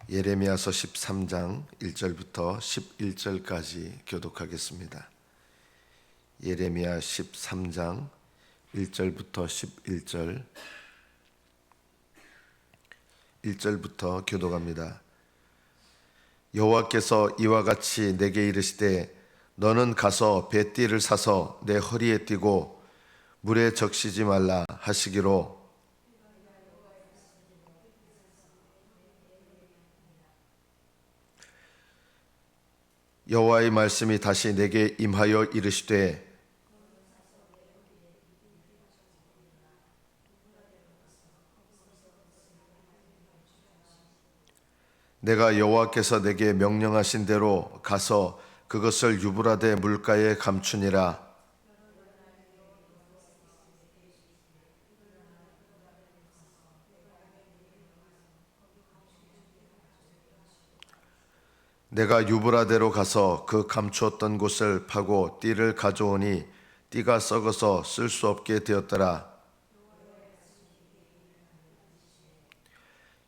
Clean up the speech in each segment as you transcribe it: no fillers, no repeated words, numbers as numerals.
예레미야서 13장 1절부터 11절까지 교독하겠습니다. 예레미야 13장 1절부터 11절 1절부터 교독합니다. 여호와께서 이와 같이 내게 이르시되 너는 가서 뱃띠를 사서 내 허리에 띠고 물에 적시지 말라 하시기로 여호와의 말씀이 다시 내게 임하여 이르시되 내가 여호와께서 내게 명령하신 대로 가서 그것을 유브라데 물가에 감추니라. 내가 유브라데로 가서 그 감추었던 곳을 파고 띠를 가져오니 띠가 썩어서 쓸 수 없게 되었더라.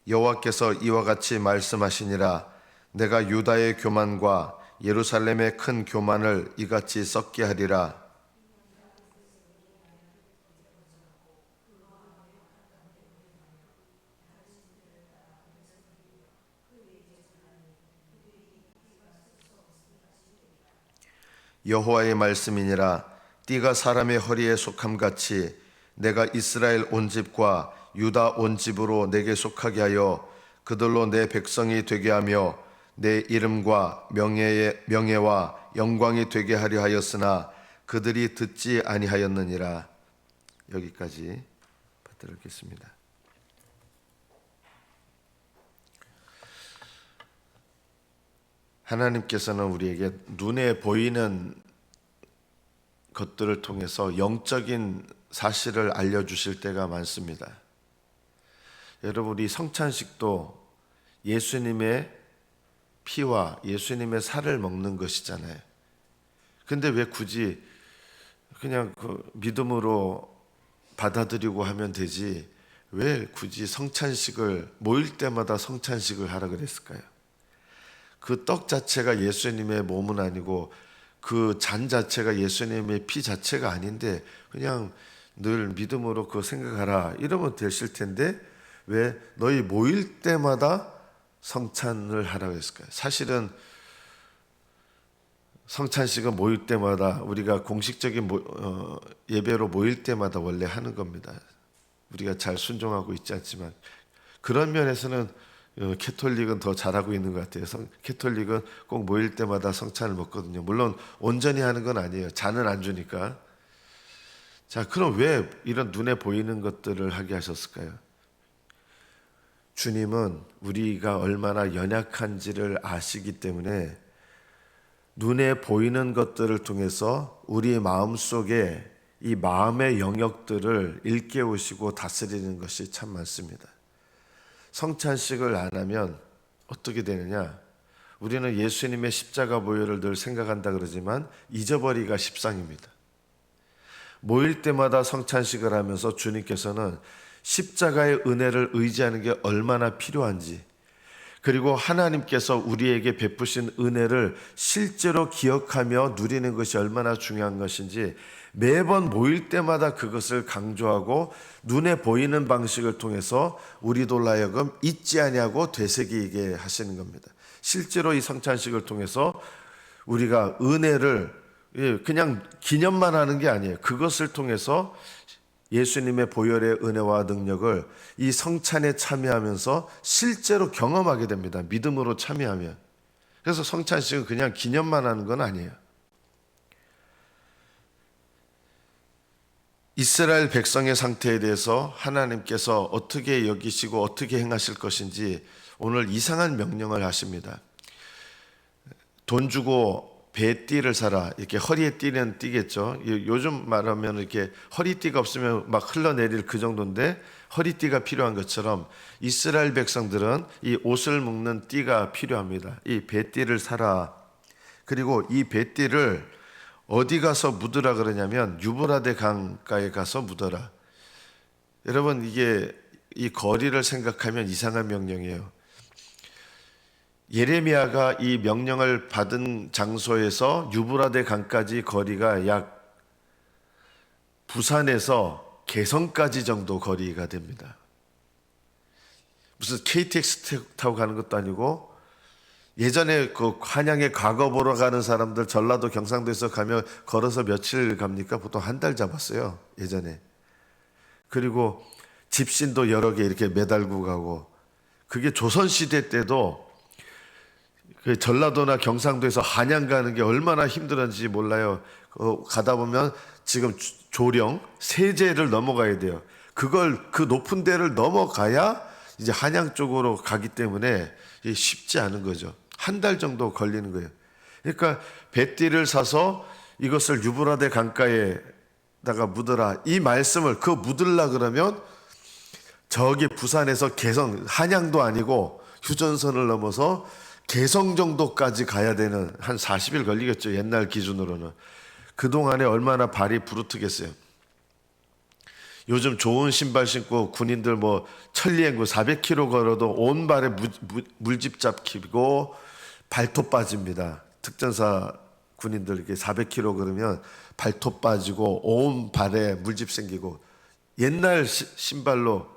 여호와께서 이와 같이 말씀하시니라. 내가 유다의 교만과 예루살렘의 큰 교만을 이같이 썩게 하리라. 여호와의 말씀이니라. 띠가 사람의 허리에 속함같이 내가 이스라엘 온 집과 유다 온 집으로 내게 속하게 하여 그들로 내 백성이 되게 하며 내 이름과 명예와 영광이 되게 하려 하였으나 그들이 듣지 아니하였느니라. 여기까지 받들겠습니다. 하나님께서는 우리에게 눈에 보이는 것들을 통해서 영적인 사실을 알려주실 때가 많습니다. 여러분, 우리 성찬식도 예수님의 피와 예수님의 살을 먹는 것이잖아요. 근데 왜 굳이 그냥 그 믿음으로 받아들이고 하면 되지 왜 굳이 성찬식을 모일 때마다 성찬식을 하라 그랬을까요? 그 떡 자체가 예수님의 몸은 아니고 그 잔 자체가 예수님의 피 자체가 아닌데 그냥 늘 믿음으로 그거 생각하라 이러면 되실 텐데 왜 너희 모일 때마다 성찬을 하라고 했을까요? 사실은 성찬식은 모일 때마다 우리가 공식적인 예배로 모일 때마다 원래 하는 겁니다. 우리가 잘 순종하고 있지 않지만 그런 면에서는 캐톨릭은 더 잘하고 있는 것 같아요. 캐톨릭은 꼭 모일 때마다 성찬을 먹거든요. 물론 온전히 하는 건 아니에요. 잔은 안 주니까. 자, 그럼 왜 이런 눈에 보이는 것들을 하게 하셨을까요? 주님은 우리가 얼마나 연약한지를 아시기 때문에 눈에 보이는 것들을 통해서 우리 마음속에 이 마음의 영역들을 일깨우시고 다스리는 것이 참 많습니다. 성찬식을 안 하면 어떻게 되느냐? 우리는 예수님의 십자가 보혈을 늘 생각한다 그러지만 잊어버리기가 십상입니다. 모일 때마다 성찬식을 하면서 주님께서는 십자가의 은혜를 의지하는 게 얼마나 필요한지, 그리고 하나님께서 우리에게 베푸신 은혜를 실제로 기억하며 누리는 것이 얼마나 중요한 것인지 매번 모일 때마다 그것을 강조하고 눈에 보이는 방식을 통해서 우리도 하여금 잊지 아니하고 되새기게 하시는 겁니다. 실제로 이 성찬식을 통해서 우리가 은혜를 그냥 기념만 하는 게 아니에요. 그것을 통해서 예수님의 보혈의 은혜와 능력을 이 성찬에 참여하면서 실제로 경험하게 됩니다. 믿음으로 참여하면. 그래서 성찬식은 그냥 기념만 하는 건 아니에요. 이스라엘 백성의 상태에 대해서 하나님께서 어떻게 여기시고 어떻게 행하실 것인지 오늘 이상한 명령을 하십니다. 돈 주고 배띠를 사라. 이렇게 허리에 띠는 띠겠죠. 요즘 말하면 이렇게 허리띠가 없으면 막 흘러내릴 그 정도인데 허리띠가 필요한 것처럼 이스라엘 백성들은 이 옷을 묶는 띠가 필요합니다. 이 배띠를 사라. 그리고 이 배띠를 어디 가서 묻으라 그러냐면 유브라데 강가에 가서 묻어라. 여러분, 이게 이 거리를 생각하면 이상한 명령이에요. 예레미야가 이 명령을 받은 장소에서 유브라데 강까지 거리가 약 부산에서 개성까지 정도 거리가 됩니다. 무슨 KTX 타고 가는 것도 아니고, 예전에 그 한양에 과거 보러 가는 사람들 전라도 경상도에서 가면 걸어서 며칠 갑니까? 보통 한 달 잡았어요, 예전에. 그리고 집신도 여러 개 이렇게 매달고 가고, 그게 조선시대 때도 그 전라도나 경상도에서 한양 가는 게 얼마나 힘들었는지 몰라요. 가다 보면 지금 조령, 세제를 넘어가야 돼요. 그 높은 데를 넘어가야 이제 한양 쪽으로 가기 때문에 쉽지 않은 거죠. 한 달 정도 걸리는 거예요. 그러니까 배띠를 사서 이것을 유브라데 강가에다가 묻어라. 이 말씀을 묻으려 그러면 저기 부산에서 개성, 한양도 아니고 휴전선을 넘어서 개성 정도까지 가야 되는, 한 40일 걸리겠죠, 옛날 기준으로는. 그동안에 얼마나 발이 부르트겠어요. 요즘 좋은 신발 신고 군인들 천리행군 400km 걸어도 온 발에 물집 잡히고 발톱 빠집니다. 특전사 군인들 이렇게 400km 걸으면 발톱 빠지고 온 발에 물집 생기고, 옛날 신발로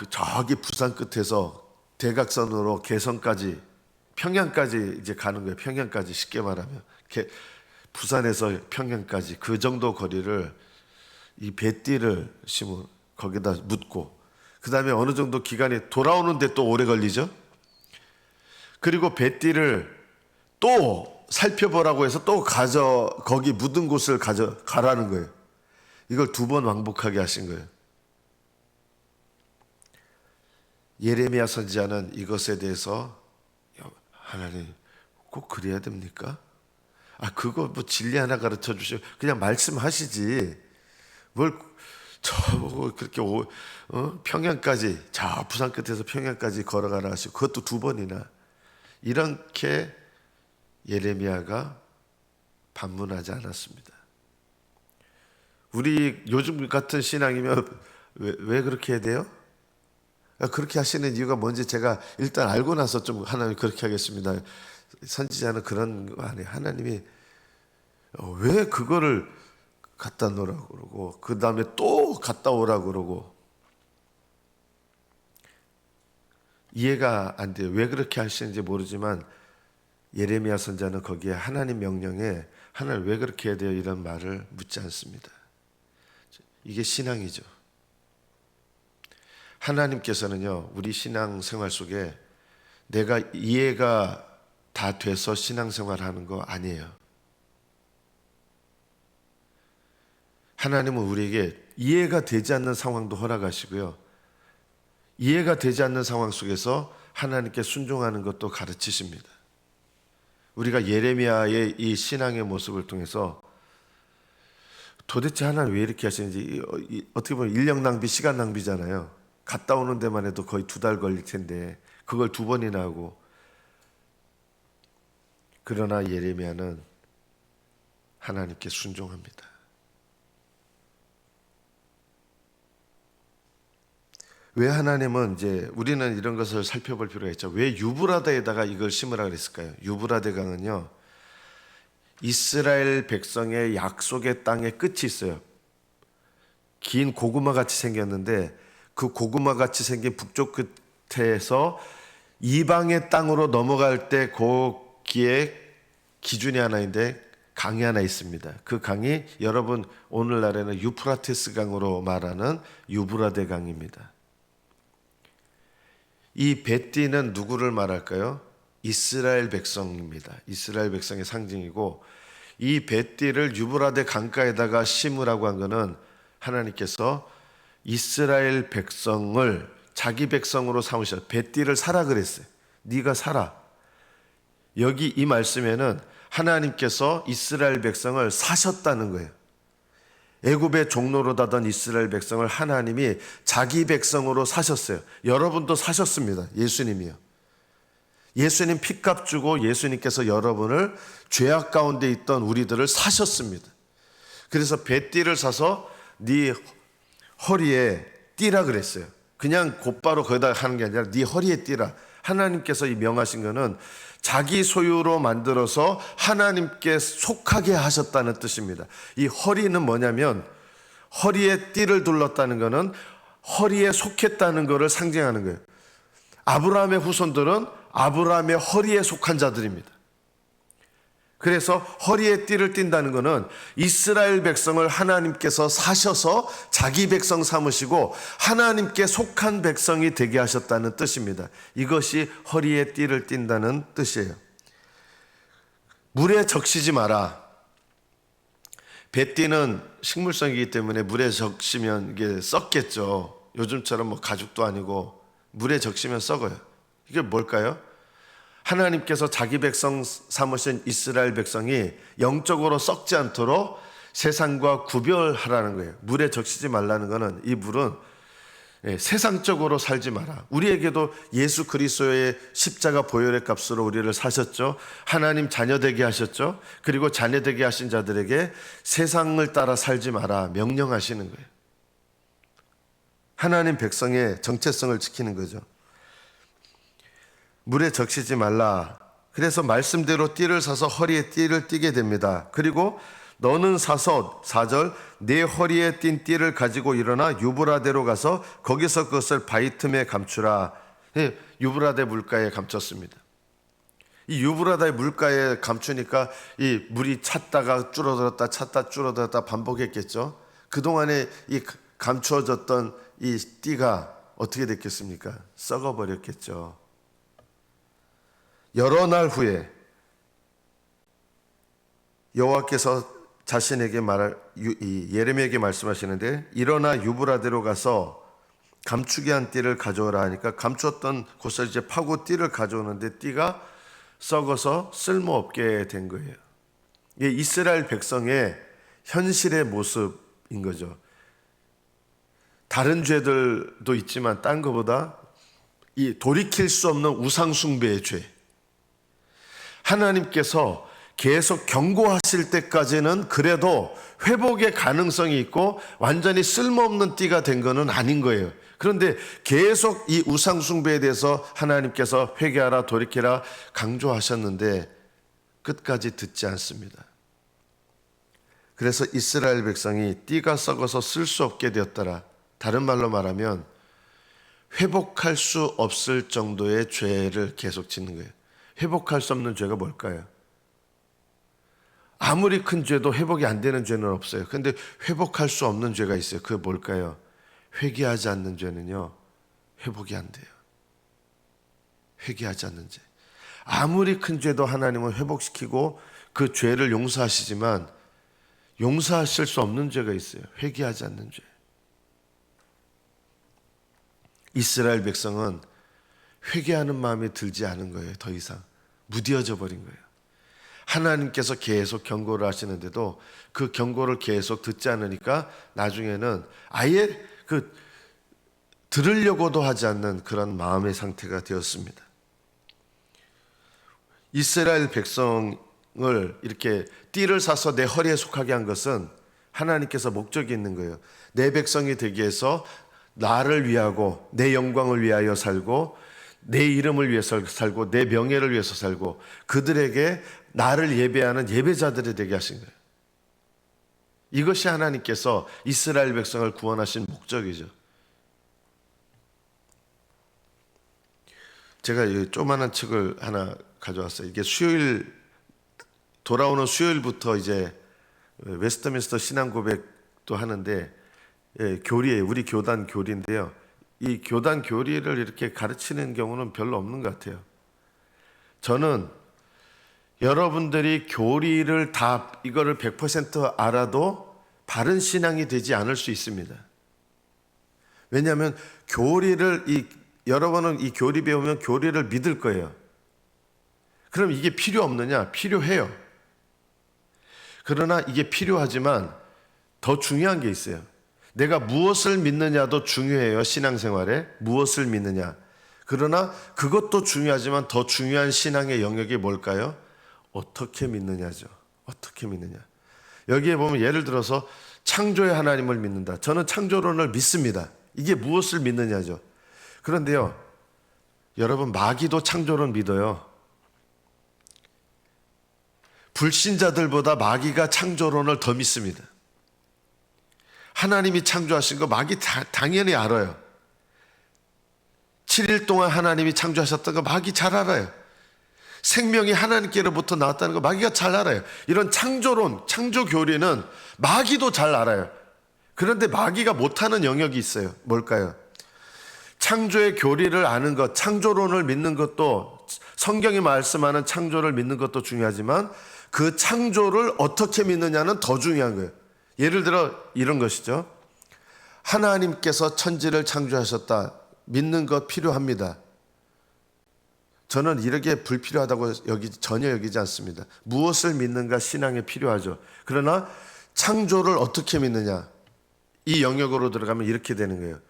저기 부산 끝에서 대각선으로 개성까지, 평양까지 이제 가는 거예요. 평양까지, 쉽게 말하면 부산에서 평양까지 그 정도 거리를 이 배띠를 심어 거기다 묻고, 그 다음에 어느 정도 기간이 돌아오는데 또 오래 걸리죠. 그리고 배띠를 또 살펴보라고 해서 또 거기 묻은 곳을 가라는 거예요. 이걸 2번 왕복하게 하신 거예요. 예레미야 선지자는 이것에 대해서, 하나님 꼭 그래야 됩니까? 그거 진리 하나 가르쳐 주시고 그냥 말씀하시지 뭘 저보고 그렇게 평양까지, 저 부산 끝에서 평양까지 걸어가라 하시고 그것도 2번이나. 이렇게 예레미야가 반문하지 않았습니다. 우리 요즘 같은 신앙이면 왜 그렇게 해야 돼요? 그렇게 하시는 이유가 뭔지 제가 일단 알고 나서 좀 하나님 그렇게 하겠습니다. 선지자는 그런 거 아니에요. 하나님이 왜 그거를 갖다 놓으라고 그러고 그 다음에 또 갔다 오라고 그러고, 이해가 안 돼요. 왜 그렇게 하시는지 모르지만 예레미야 선지자는 거기에 하나님 명령에 하나님 왜 그렇게 해야 돼요? 이런 말을 묻지 않습니다. 이게 신앙이죠. 하나님께서는요, 우리 신앙생활 속에 내가 이해가 다 돼서 신앙생활하는 거 아니에요. 하나님은 우리에게 이해가 되지 않는 상황도 허락하시고요, 이해가 되지 않는 상황 속에서 하나님께 순종하는 것도 가르치십니다. 우리가 예레미야의 이 신앙의 모습을 통해서 도대체 하나님 왜 이렇게 하시는지, 어떻게 보면 인력 낭비, 시간 낭비잖아요. 갔다 오는 데만 해도 거의 2달 걸릴 텐데 그걸 2번이나 하고. 그러나 예레미야는 하나님께 순종합니다. 왜 하나님은, 이제 우리는 이런 것을 살펴볼 필요가 있죠. 왜 유브라데에다가 이걸 심으라 그랬을까요? 유브라데 강은요, 이스라엘 백성의 약속의 땅의 끝이 있어요. 긴 고구마 같이 생겼는데 그 고구마 같이 생긴 북쪽 끝에서 이방의 땅으로 넘어갈 때 거기에 기준이 하나 있는데 강이 하나 있습니다. 그 강이 여러분 오늘날에는 유프라테스 강으로 말하는 유브라데 강입니다. 이 벳디는 누구를 말할까요? 이스라엘 백성입니다. 이스라엘 백성의 상징이고, 이 벳디를 유브라데 강가에다가 심으라고 한 것은 하나님께서 이스라엘 백성을 자기 백성으로 삼으셔서 벳디를 사라 그랬어요. 네가 사라. 여기 이 말씀에는 하나님께서 이스라엘 백성을 사셨다는 거예요. 애굽의 종로로 다던 이스라엘 백성을 하나님이 자기 백성으로 사셨어요. 여러분도 사셨습니다. 예수님이요. 예수님 피값 주고 예수님께서 여러분을 죄악 가운데 있던 우리들을 사셨습니다. 그래서 뱃띠를 사서 네 허리에 띠라 그랬어요. 그냥 곧바로 거기다 하는 게 아니라 네 허리에 띠라. 하나님께서 이 명하신 거는 자기 소유로 만들어서 하나님께 속하게 하셨다는 뜻입니다. 이 허리는 뭐냐면 허리에 띠를 둘렀다는 것은 허리에 속했다는 것을 상징하는 거예요. 아브라함의 후손들은 아브라함의 허리에 속한 자들입니다. 그래서 허리에 띠를 띈다는 것은 이스라엘 백성을 하나님께서 사셔서 자기 백성 삼으시고 하나님께 속한 백성이 되게 하셨다는 뜻입니다. 이것이 허리에 띠를 띈다는 뜻이에요. 물에 적시지 마라. 배띠는 식물성이기 때문에 물에 적시면 이게 썩겠죠. 요즘처럼 뭐 가죽도 아니고 물에 적시면 썩어요. 이게 뭘까요? 하나님께서 자기 백성 삼으신 이스라엘 백성이 영적으로 썩지 않도록 세상과 구별하라는 거예요. 물에 적시지 말라는 것은 이 물은 세상적으로 살지 마라. 우리에게도 예수 그리스도의 십자가 보혈의 값으로 우리를 사셨죠. 하나님 자녀 되게 하셨죠. 그리고 자녀 되게 하신 자들에게 세상을 따라 살지 마라 명령하시는 거예요. 하나님 백성의 정체성을 지키는 거죠. 물에 적시지 말라. 그래서 말씀대로 띠를 사서 허리에 띠를 띠게 됩니다. 그리고 너는 사서 4절 내 허리에 띈 띠를 가지고 일어나 유브라데로 가서 거기서 그것을 바위 틈에 감추라. 유브라데 물가에 감췄습니다. 이 유브라데 물가에 감추니까 이 물이 찼다가 줄어들었다 찼다 줄어들었다 반복했겠죠. 그동안에 이 감추어졌던 이 띠가 어떻게 됐겠습니까? 썩어버렸겠죠. 여러 날 후에 여호와께서 자신에게 예레미야에게 말씀하시는데 일어나 유브라데로 가서 감추게 한 띠를 가져오라 하니까 감추었던 곳을 이제 파고 띠를 가져오는데 띠가 썩어서 쓸모없게 된 거예요. 이게 이스라엘 백성의 현실의 모습인 거죠. 다른 죄들도 있지만 딴 것보다 이 돌이킬 수 없는 우상 숭배의 죄. 하나님께서 계속 경고하실 때까지는 그래도 회복의 가능성이 있고 완전히 쓸모없는 띠가 된 것은 아닌 거예요. 그런데 계속 이 우상 숭배에 대해서 하나님께서 회개하라 돌이키라 강조하셨는데 끝까지 듣지 않습니다. 그래서 이스라엘 백성이 띠가 썩어서 쓸 수 없게 되었더라. 다른 말로 말하면 회복할 수 없을 정도의 죄를 계속 짓는 거예요. 회복할 수 없는 죄가 뭘까요? 아무리 큰 죄도 회복이 안 되는 죄는 없어요. 그런데 회복할 수 없는 죄가 있어요. 그게 뭘까요? 회개하지 않는 죄는요, 회복이 안 돼요. 회개하지 않는 죄. 아무리 큰 죄도 하나님은 회복시키고 그 죄를 용서하시지만 용서하실 수 없는 죄가 있어요. 회개하지 않는 죄. 이스라엘 백성은 회개하는 마음이 들지 않은 거예요. 더 이상 무뎌져 버린 거예요. 하나님께서 계속 경고를 하시는데도 그 경고를 계속 듣지 않으니까 나중에는 아예 들으려고도 하지 않는 그런 마음의 상태가 되었습니다. 이스라엘 백성을 이렇게 띠를 사서 내 허리에 속하게 한 것은 하나님께서 목적이 있는 거예요. 내 백성이 되기 위해서 나를 위하고 내 영광을 위하여 살고 내 이름을 위해서 살고 내 명예를 위해서 살고 그들에게 나를 예배하는 예배자들이 되게 하신 거예요. 이것이 하나님께서 이스라엘 백성을 구원하신 목적이죠. 제가 이 조그마한 책을 하나 가져왔어요. 이게 돌아오는 수요일부터 이제 웨스트민스터 신앙고백도 하는데 교리예요. 우리 교단 교리인데요. 이 교단 교리를 이렇게 가르치는 경우는 별로 없는 것 같아요. 저는 여러분들이 교리를 다 이거를 100% 알아도 바른 신앙이 되지 않을 수 있습니다. 왜냐하면 여러분은 이 교리 배우면 교리를 믿을 거예요. 그럼 이게 필요 없느냐? 필요해요. 그러나 이게 필요하지만 더 중요한 게 있어요. 내가 무엇을 믿느냐도 중요해요. 신앙생활에 무엇을 믿느냐. 그러나 그것도 중요하지만 더 중요한 신앙의 영역이 뭘까요? 어떻게 믿느냐죠. 어떻게 믿느냐. 여기에 보면 예를 들어서 창조의 하나님을 믿는다. 저는 창조론을 믿습니다. 이게 무엇을 믿느냐죠. 그런데요, 여러분, 마귀도 창조론 믿어요. 불신자들보다 마귀가 창조론을 더 믿습니다. 하나님이 창조하신 거 마귀 당연히 알아요. 7일 동안 하나님이 창조하셨던 거 마귀 잘 알아요. 생명이 하나님께로부터 나왔다는 거 마귀가 잘 알아요. 이런 창조론, 창조교리는 마귀도 잘 알아요. 그런데 마귀가 못하는 영역이 있어요. 뭘까요? 창조의 교리를 아는 것, 창조론을 믿는 것도, 성경이 말씀하는 창조를 믿는 것도 중요하지만 그 창조를 어떻게 믿느냐는 더 중요한 거예요. 예를 들어 이런 것이죠. 하나님께서 천지를 창조하셨다. 믿는 것 필요합니다. 저는 이렇게 불필요하다고 전혀 여기지 않습니다. 무엇을 믿는가 신앙에 필요하죠. 그러나 창조를 어떻게 믿느냐, 이 영역으로 들어가면 이렇게 되는 거예요.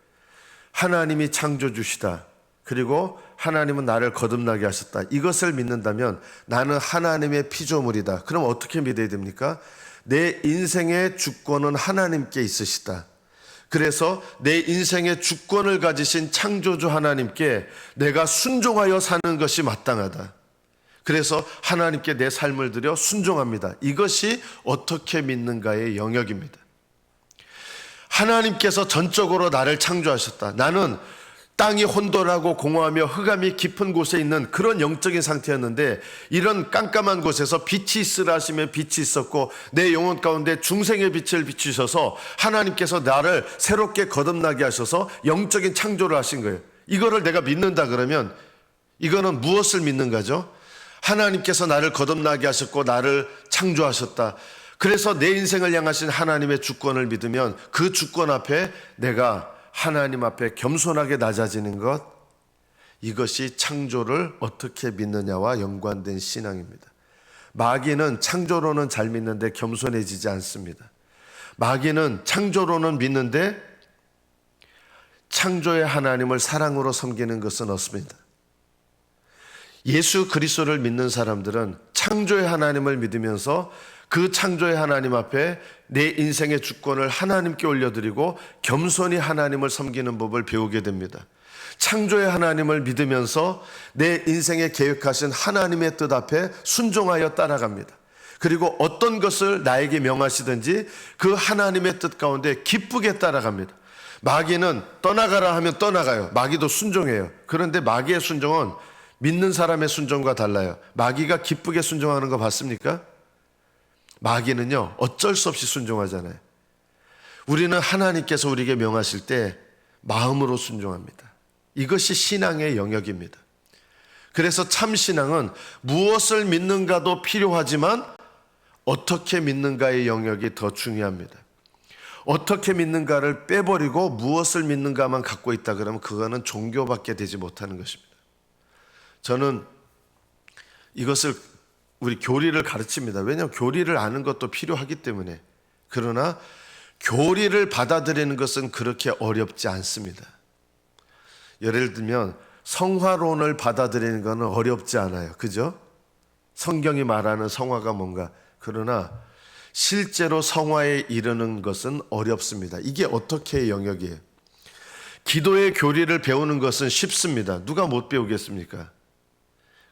하나님이 창조주시다. 그리고 하나님은 나를 거듭나게 하셨다. 이것을 믿는다면 나는 하나님의 피조물이다. 그럼 어떻게 믿어야 됩니까? 내 인생의 주권은 하나님께 있으시다. 그래서 내 인생의 주권을 가지신 창조주 하나님께 내가 순종하여 사는 것이 마땅하다. 그래서 하나님께 내 삶을 드려 순종합니다. 이것이 어떻게 믿는가의 영역입니다. 하나님께서 전적으로 나를 창조하셨다. 나는 땅이 혼돈하고 공허하며 흑암이 깊은 곳에 있는 그런 영적인 상태였는데, 이런 깜깜한 곳에서 빛이 있으라 하시면 빛이 있었고 내 영혼 가운데 중생의 빛을 비추셔서 하나님께서 나를 새롭게 거듭나게 하셔서 영적인 창조를 하신 거예요. 이거를 내가 믿는다 그러면 이거는 무엇을 믿는가죠? 하나님께서 나를 거듭나게 하셨고 나를 창조하셨다. 그래서 내 인생을 향하신 하나님의 주권을 믿으면 그 주권 앞에 내가 하나님 앞에 겸손하게 낮아지는 것, 이것이 창조를 어떻게 믿느냐와 연관된 신앙입니다. 마귀는 창조론은 잘 믿는데 겸손해지지 않습니다. 마귀는 창조론은 믿는데 창조의 하나님을 사랑으로 섬기는 것은 없습니다. 예수 그리스도를 믿는 사람들은 창조의 하나님을 믿으면서 그 창조의 하나님 앞에 내 인생의 주권을 하나님께 올려드리고 겸손히 하나님을 섬기는 법을 배우게 됩니다. 창조의 하나님을 믿으면서 내 인생에 계획하신 하나님의 뜻 앞에 순종하여 따라갑니다. 그리고 어떤 것을 나에게 명하시든지 그 하나님의 뜻 가운데 기쁘게 따라갑니다. 마귀는 떠나가라 하면 떠나가요. 마귀도 순종해요. 그런데 마귀의 순종은 믿는 사람의 순종과 달라요. 마귀가 기쁘게 순종하는 거 봤습니까? 마귀는요, 어쩔 수 없이 순종하잖아요. 우리는 하나님께서 우리에게 명하실 때 마음으로 순종합니다. 이것이 신앙의 영역입니다. 그래서 참 신앙은 무엇을 믿는가도 필요하지만 어떻게 믿는가의 영역이 더 중요합니다. 어떻게 믿는가를 빼버리고 무엇을 믿는가만 갖고 있다 그러면 그거는 종교밖에 되지 못하는 것입니다. 저는 이것을 우리 교리를 가르칩니다. 왜냐하면 교리를 아는 것도 필요하기 때문에. 그러나 교리를 받아들이는 것은 그렇게 어렵지 않습니다. 예를 들면 성화론을 받아들이는 것은 어렵지 않아요. 그죠? 성경이 말하는 성화가 뭔가. 그러나 실제로 성화에 이르는 것은 어렵습니다. 이게 어떻게 영역이에요? 기도의 교리를 배우는 것은 쉽습니다. 누가 못 배우겠습니까?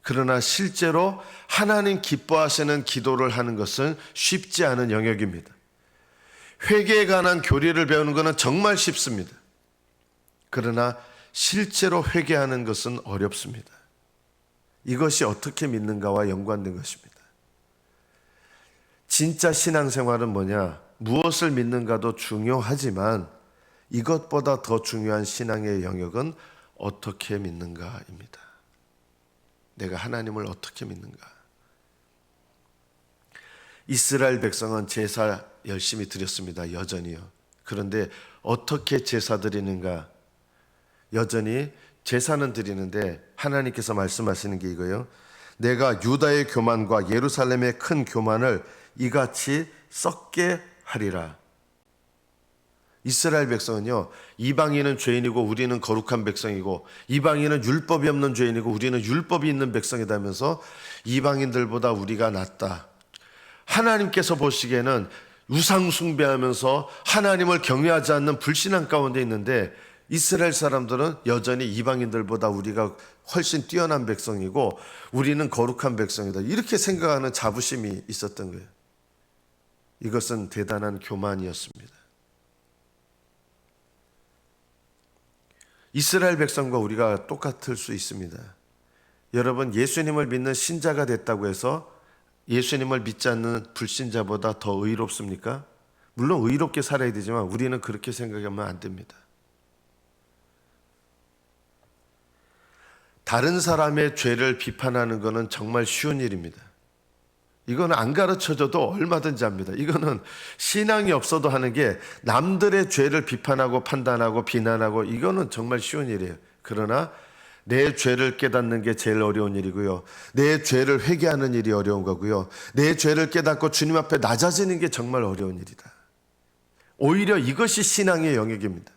그러나 실제로 하나님 기뻐하시는 기도를 하는 것은 쉽지 않은 영역입니다. 회개에 관한 교리를 배우는 것은 정말 쉽습니다. 그러나 실제로 회개하는 것은 어렵습니다. 이것이 어떻게 믿는가와 연관된 것입니다. 진짜 신앙생활은 뭐냐? 무엇을 믿는가도 중요하지만 이것보다 더 중요한 신앙의 영역은 어떻게 믿는가입니다. 내가 하나님을 어떻게 믿는가? 이스라엘 백성은 제사 열심히 드렸습니다. 여전히요. 그런데 어떻게 제사 드리는가? 여전히 제사는 드리는데 하나님께서 말씀하시는 게 이거예요. 내가 유다의 교만과 예루살렘의 큰 교만을 이같이 썩게 하리라. 이스라엘 백성은요, 이방인은 죄인이고 우리는 거룩한 백성이고, 이방인은 율법이 없는 죄인이고 우리는 율법이 있는 백성이다면서 이방인들보다 우리가 낫다. 하나님께서 보시기에는 우상 숭배하면서 하나님을 경외하지 않는 불신앙 가운데 있는데 이스라엘 사람들은 여전히 이방인들보다 우리가 훨씬 뛰어난 백성이고 우리는 거룩한 백성이다, 이렇게 생각하는 자부심이 있었던 거예요. 이것은 대단한 교만이었습니다. 이스라엘 백성과 우리가 똑같을 수 있습니다. 여러분, 예수님을 믿는 신자가 됐다고 해서 예수님을 믿지 않는 불신자보다 더 의롭습니까? 물론 의롭게 살아야 되지만 우리는 그렇게 생각하면 안 됩니다. 다른 사람의 죄를 비판하는 것은 정말 쉬운 일입니다. 이거는 안 가르쳐줘도 얼마든지 합니다. 이거는 신앙이 없어도 하는 게, 남들의 죄를 비판하고 판단하고 비난하고, 이거는 정말 쉬운 일이에요. 그러나 내 죄를 깨닫는 게 제일 어려운 일이고요. 내 죄를 회개하는 일이 어려운 거고요. 내 죄를 깨닫고 주님 앞에 낮아지는 게 정말 어려운 일이다. 오히려 이것이 신앙의 영역입니다.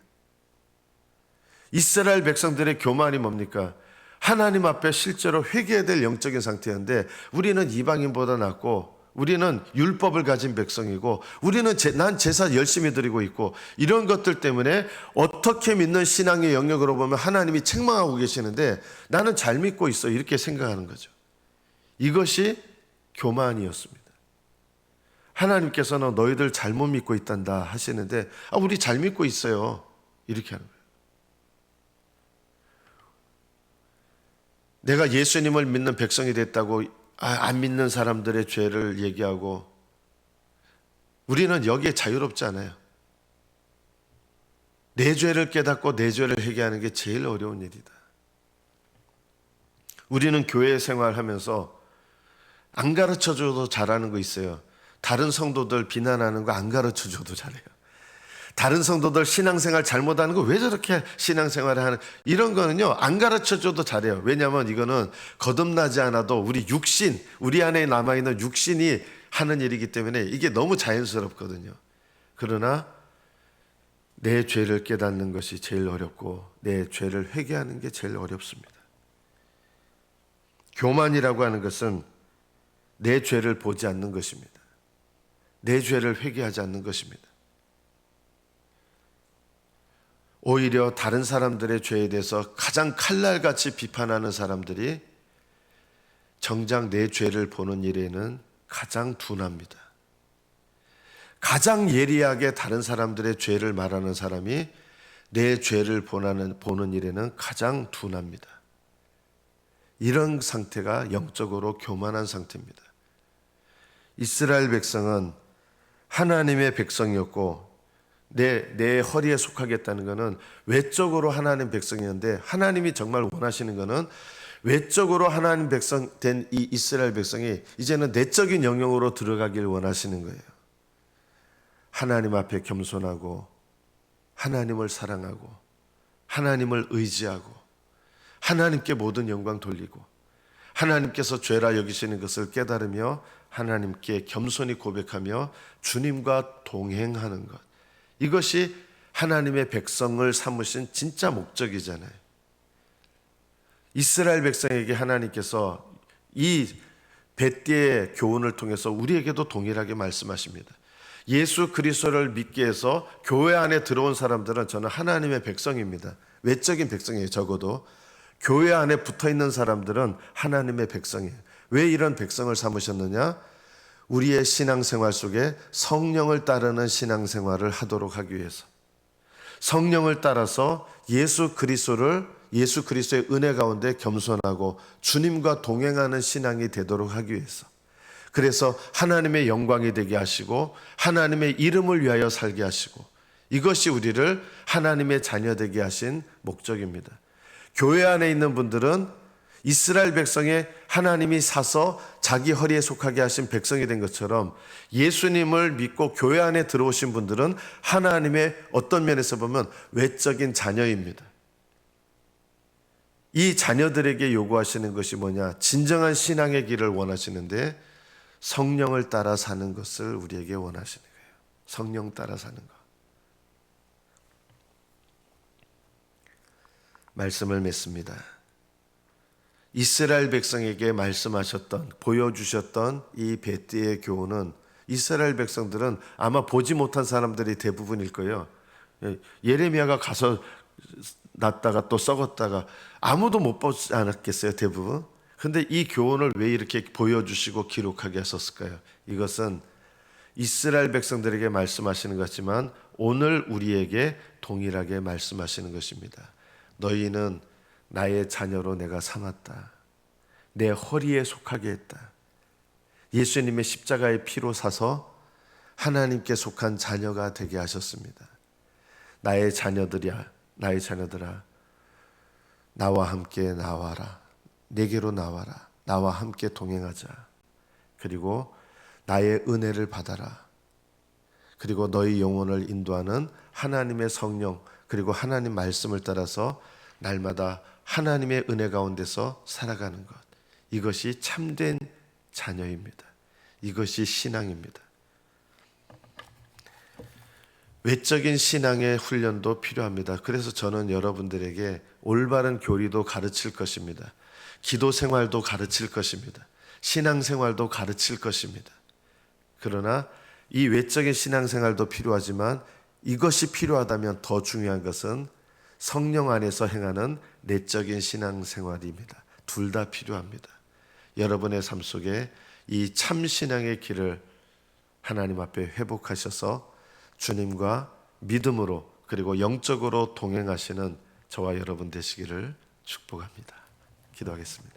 이스라엘 백성들의 교만이 뭡니까? 하나님 앞에 실제로 회개해야 될 영적인 상태였는데, 우리는 이방인보다 낫고, 우리는 율법을 가진 백성이고, 우리는 난 제사 열심히 드리고 있고, 이런 것들 때문에 어떻게 믿는 신앙의 영역으로 보면 하나님이 책망하고 계시는데 나는 잘 믿고 있어, 이렇게 생각하는 거죠. 이것이 교만이었습니다. 하나님께서는 너희들 잘못 믿고 있단다 하시는데, 우리 잘 믿고 있어요, 이렇게 하는 거예요. 내가 예수님을 믿는 백성이 됐다고 안 믿는 사람들의 죄를 얘기하고, 우리는 여기에 자유롭지 않아요. 내 죄를 깨닫고 내 죄를 회개하는 게 제일 어려운 일이다. 우리는 교회 생활하면서 안 가르쳐줘도 잘하는 거 있어요. 다른 성도들 비난하는 거 안 가르쳐줘도 잘해요. 다른 성도들 신앙생활 잘못하는 거 왜 저렇게 신앙생활을 하는, 이런 거는요 안 가르쳐줘도 잘해요. 왜냐하면 이거는 거듭나지 않아도 우리 육신, 우리 안에 남아있는 육신이 하는 일이기 때문에 이게 너무 자연스럽거든요. 그러나 내 죄를 깨닫는 것이 제일 어렵고 내 죄를 회개하는 게 제일 어렵습니다. 교만이라고 하는 것은 내 죄를 보지 않는 것입니다. 내 죄를 회개하지 않는 것입니다. 오히려 다른 사람들의 죄에 대해서 가장 칼날같이 비판하는 사람들이 정작 내 죄를 보는 일에는 가장 둔합니다. 가장 예리하게 다른 사람들의 죄를 말하는 사람이 내 죄를 보는 일에는 가장 둔합니다. 이런 상태가 영적으로 교만한 상태입니다. 이스라엘 백성은 하나님의 백성이었고, 내 허리에 속하겠다는 것은 외적으로 하나님 백성이었는데, 하나님이 정말 원하시는 것은 외적으로 하나님 백성 된 이 이스라엘 백성이 이제는 내적인 영역으로 들어가길 원하시는 거예요. 하나님 앞에 겸손하고 하나님을 사랑하고 하나님을 의지하고 하나님께 모든 영광 돌리고 하나님께서 죄라 여기시는 것을 깨달으며 하나님께 겸손히 고백하며 주님과 동행하는 것, 이것이 하나님의 백성을 삼으신 진짜 목적이잖아요. 이스라엘 백성에게 하나님께서 이 벳디의 교훈을 통해서 우리에게도 동일하게 말씀하십니다. 예수 그리스도를 믿게 해서 교회 안에 들어온 사람들은 저는 하나님의 백성입니다. 외적인 백성이에요. 적어도 교회 안에 붙어있는 사람들은 하나님의 백성이에요. 왜 이런 백성을 삼으셨느냐? 우리의 신앙생활 속에 성령을 따르는 신앙생활을 하도록 하기 위해서, 성령을 따라서 예수 그리스도의 은혜 가운데 겸손하고 주님과 동행하는 신앙이 되도록 하기 위해서, 그래서 하나님의 영광이 되게 하시고 하나님의 이름을 위하여 살게 하시고, 이것이 우리를 하나님의 자녀 되게 하신 목적입니다. 교회 안에 있는 분들은 이스라엘 백성의 하나님이 사서 자기 허리에 속하게 하신 백성이 된 것처럼, 예수님을 믿고 교회 안에 들어오신 분들은 하나님의 어떤 면에서 보면 외적인 자녀입니다. 이 자녀들에게 요구하시는 것이 뭐냐? 진정한 신앙의 길을 원하시는데 성령을 따라 사는 것을 우리에게 원하시는 거예요. 성령 따라 사는 것. 말씀을 맺습니다. 이스라엘 백성에게 말씀하셨던, 보여주셨던 이 벳디의 교훈은 이스라엘 백성들은 아마 보지 못한 사람들이 대부분일 거예요. 예레미야가 가서 났다가 또 썩었다가 아무도 못 보지 않았겠어요, 대부분. 근데 이 교훈을 왜 이렇게 보여주시고 기록하게 하셨을까요? 이것은 이스라엘 백성들에게 말씀하시는 것이지만 오늘 우리에게 동일하게 말씀하시는 것입니다. 너희는 나의 자녀로 내가 삼았다. 내 허리에 속하게 했다. 예수님의 십자가의 피로 사서 하나님께 속한 자녀가 되게 하셨습니다. 나의 자녀들아, 나와 함께 나와라. 내게로 나와라. 나와 함께 동행하자. 그리고 나의 은혜를 받아라. 그리고 너희 영혼을 인도하는 하나님의 성령, 그리고 하나님 말씀을 따라서 날마다 하나님의 은혜 가운데서 살아가는 것. 이것이 참된 자녀입니다. 이것이 신앙입니다. 외적인 신앙의 훈련도 필요합니다. 그래서 저는 여러분들에게 올바른 교리도 가르칠 것입니다. 기도 생활도 가르칠 것입니다. 신앙 생활도 가르칠 것입니다. 그러나 이 외적인 신앙 생활도 필요하지만 이것이 필요하다면 더 중요한 것은 성령 안에서 행하는 내적인 신앙 생활입니다. 둘 다 필요합니다. 여러분의 삶 속에 이 참 신앙의 길을 하나님 앞에 회복하셔서 주님과 믿음으로 그리고 영적으로 동행하시는 저와 여러분 되시기를 축복합니다. 기도하겠습니다.